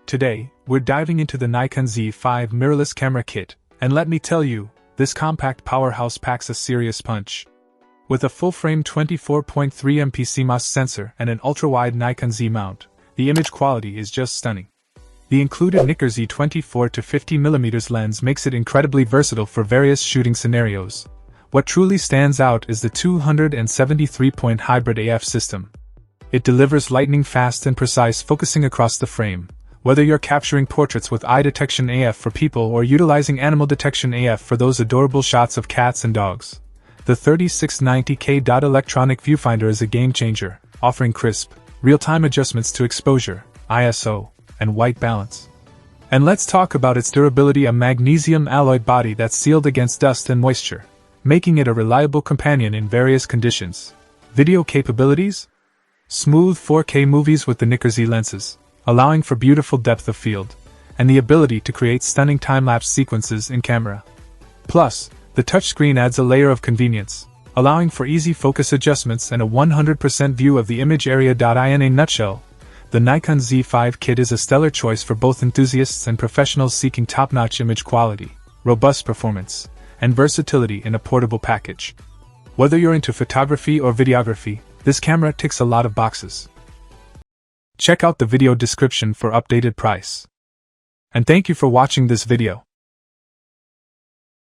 Today, we're diving into the Nikon Z5 mirrorless camera kit, and let me tell you, this compact powerhouse packs a serious punch. With a full-frame 24.3 MP CMOS sensor and an ultra-wide Nikon Z mount, the image quality is just stunning. The included Nikon Z 24 to 50mm lens makes it incredibly versatile for various shooting scenarios. What truly stands out is the 273-point hybrid AF system. It delivers lightning-fast and precise focusing across the frame, whether you're capturing portraits with eye detection AF for people or utilizing animal detection AF for those adorable shots of cats and dogs. The 3690K dot electronic viewfinder is a game-changer, offering crisp, real-time adjustments to exposure, ISO, and white balance. And let's talk about its durability: a magnesium alloy body that's sealed against dust and moisture, making it a reliable companion in various conditions. Video capabilities? Smooth 4K movies with the Nikon Z lenses, allowing for beautiful depth of field, and the ability to create stunning time-lapse sequences in camera. Plus, the touchscreen adds a layer of convenience, allowing for easy focus adjustments and a 100% view of the image area. In a nutshell, the Nikon Z5 kit is a stellar choice for both enthusiasts and professionals seeking top-notch image quality, robust performance, and versatility in a portable package. Whether you're into photography or videography, this camera ticks a lot of boxes. Check out the video description for updated price. And thank you for watching this video.